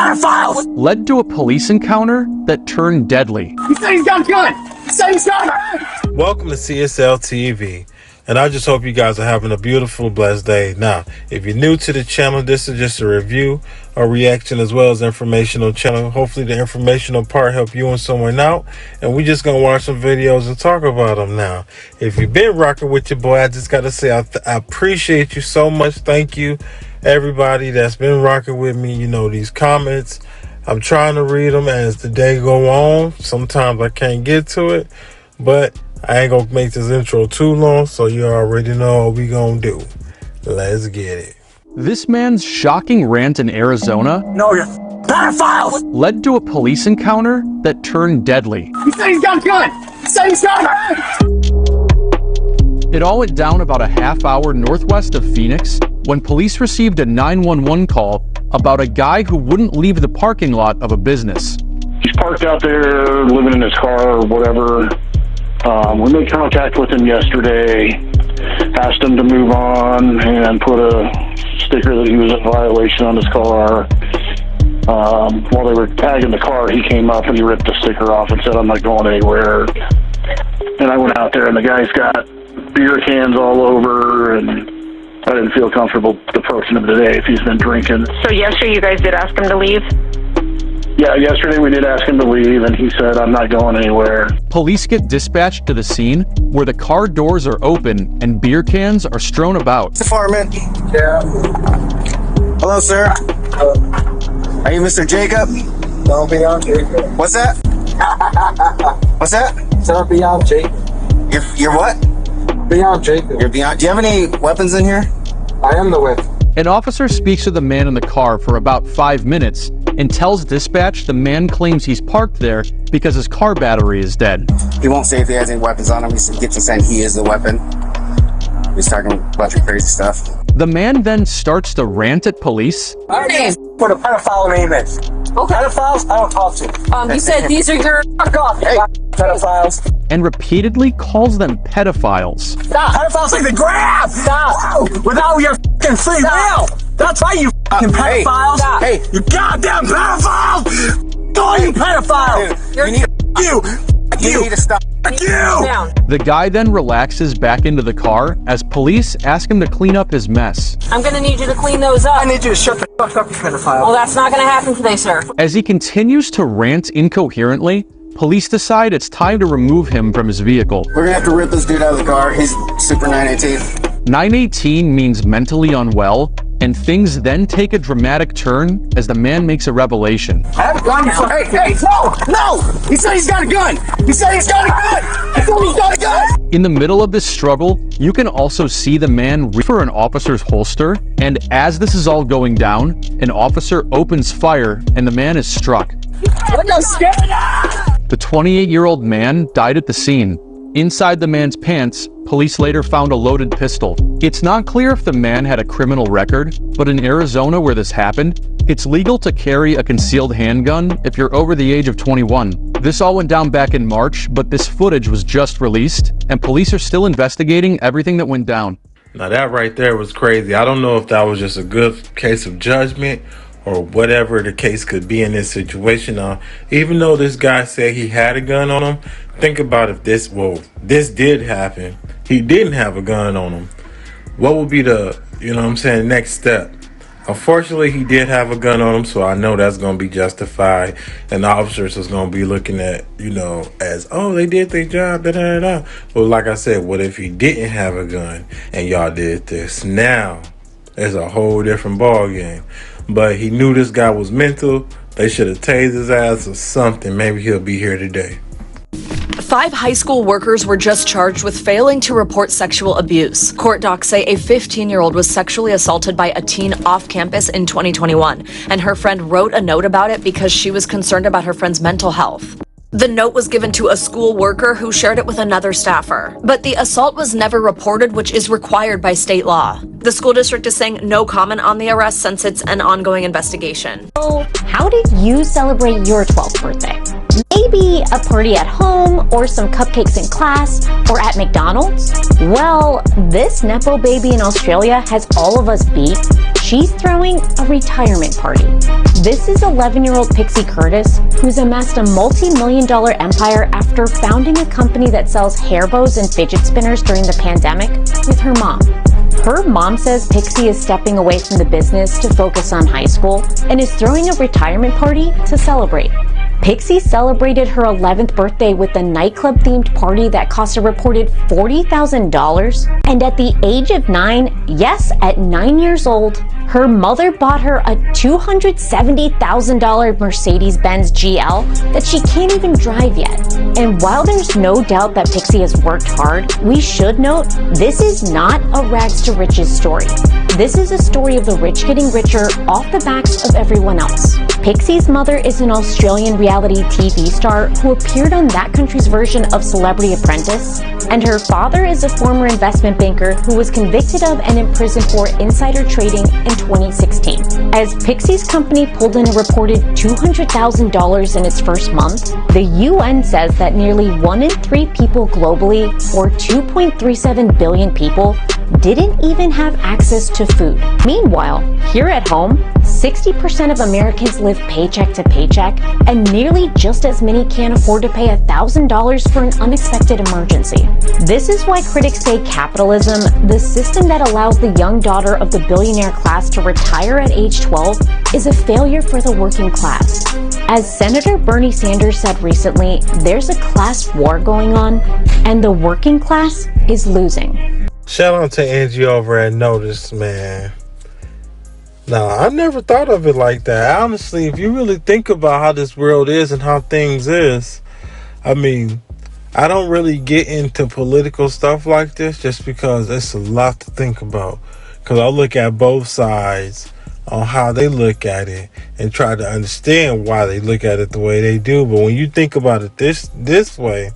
pedophiles! Led to a police encounter that turned deadly. He said he's got a gun! He said he's got a gun! Welcome to CSL TV, and I just hope you guys are having a beautiful, blessed day. Now, if you're new to the channel, this is just a review, a reaction, as well as informational channel. Hopefully the informational part help you and someone out, and we just gonna watch some videos and talk about them now. If you've been rocking with your boy, I just gotta say I appreciate you so much. Thank you, everybody that's been rocking with me. You know, these comments, I'm trying to read them as the day go on. Sometimes I can't get to it, but I ain't gonna make this intro too long, so you already know what we gonna do. Let's get it. This man's shocking rant in Arizona No, you're pedophiles! led to a police encounter that turned deadly. He said he's got a gun! He said he's got a gun! It all went down about a half hour northwest of Phoenix when police received a 911 call about a guy who wouldn't leave the parking lot of a business. He's parked out there, living in his car or whatever. We made contact with him yesterday, asked him to move on and put a sticker that he was in violation on his car. While they were tagging the car, he came up and he ripped the sticker off and said, "I'm not going anywhere." And I went out there and the guy's got beer cans all over, and I didn't feel comfortable approaching him today if he's been drinking. So yesterday you guys did ask him to leave? Yeah, yesterday we did ask him to leave, and he said, "I'm not going anywhere." Police get dispatched to the scene where the car doors are open and beer cans are strewn about. Department. Yeah. Hello, sir. Are you Mr. Jacob? Don't be on Jacob. What's that? What's that? Don't be on Jacob. You're what? Beyond Jacob. You're beyond. Do you have any weapons in here? I am the whip. An officer speaks to the man in the car for about 5 minutes and tells dispatch the man claims he's parked there because his car battery is dead. He won't say if he has any weapons on him. He gets to saying he is the weapon. He's talking a bunch of crazy stuff. The man then starts to rant at police. I don't know what a pedophile name is. Okay. Pedophiles, I don't talk to. You said these are your... Fuck off, Hey. pedophiles. And repeatedly calls them pedophiles. Stop. Pedophiles like the grab. Stop. Without your fucking free will. That's why you fucking Hey. pedophiles. Stop. Hey. You goddamn pedophiles. All you pedophiles. Dude, you need to stop. Fuck you. Down. The guy then relaxes back into the car as police ask him to clean up his mess. I'm gonna need you to clean those up. I need you to shut the fuck up, you pedophile. Well, that's not gonna happen today, sir. As he continues to rant incoherently, police decide it's time to remove him from his vehicle. We're gonna have to rip this dude out of the car. He's super 918. 918 means mentally unwell, and things then take a dramatic turn as the man makes a revelation. I have a gun. Hey, no! He said he's got a gun. He said he's got a gun. He said he's got a gun. In the middle of this struggle, you can also see the man reach for an officer's holster, and as this is all going down, an officer opens fire and the man is struck. What the shit? The 28-year-old man died at the scene. Inside the man's pants, police later found a loaded pistol. It's not clear if the man had a criminal record, but in Arizona where this happened, it's legal to carry a concealed handgun if you're over the age of 21. This all went down back in March, but this footage was just released, and police are still investigating everything that went down. Now that right there was crazy. I don't know if that was just a good case of judgment or whatever the case could be in this situation. Now, even though this guy said he had a gun on him, think about if this did happen. He didn't have a gun on him. What would be the, next step? Unfortunately, he did have a gun on him, so I know that's going to be justified. And the officers is going to be looking at, as, oh, they did their job, da-da-da-da. Well, like I said, what if he didn't have a gun and y'all did this? Now, it's a whole different ball game. But he knew this guy was mental. They should have tased his ass or something. Maybe he'll be here today. 5 high school workers were just charged with failing to report sexual abuse. Court docs say a 15-year-old was sexually assaulted by a teen off campus in 2021, and her friend wrote a note about it because she was concerned about her friend's mental health. The note was given to a school worker who shared it with another staffer. But the assault was never reported, which is required by state law. The school district is saying no comment on the arrest since it's an ongoing investigation. How did you celebrate your 12th birthday? Maybe a party at home, or some cupcakes in class, or at McDonald's? Well, this Nepo baby in Australia has all of us beat. she's throwing a retirement party. This is 11-year-old Pixie Curtis, who's amassed a multi-million-dollar empire after founding a company that sells hair bows and fidget spinners during the pandemic with her mom. Her mom says Pixie is stepping away from the business to focus on high school and is throwing a retirement party to celebrate. Pixie celebrated her 11th birthday with a nightclub-themed party that cost a reported $40,000. And at the age of 9, yes, at 9 years old, her mother bought her a $270,000 Mercedes-Benz GL that she can't even drive yet. And while there's no doubt that Pixie has worked hard, we should note this is not a rags to riches story. This is a story of the rich getting richer off the backs of everyone else. Pixie's mother is an Australian reality TV star who appeared on that country's version of Celebrity Apprentice, and her father is a former investment banker who was convicted of and imprisoned for insider trading in 2016. As Pixie's company pulled in a reported $200,000 in its first month, the UN says that nearly 1 in 3 people globally, or 2.37 billion people, didn't even have access to food. Meanwhile, here at home, 60% of Americans live paycheck to paycheck, and nearly just as many can't afford to pay $1,000 for an unexpected emergency. This is why critics say capitalism, the system that allows the young daughter of the billionaire class to retire at age 12, is a failure for the working class. As Senator Bernie Sanders said recently, there's a class war going on, and the working class is losing. Shout out to Angie over at Notice, man. No, I never thought of it like that. Honestly, if you really think about how this world is and how things is, I mean, I don't really get into political stuff like this just because it's a lot to think about. Because I look at both sides on how they look at it and try to understand why they look at it the way they do. But when you think about it this way,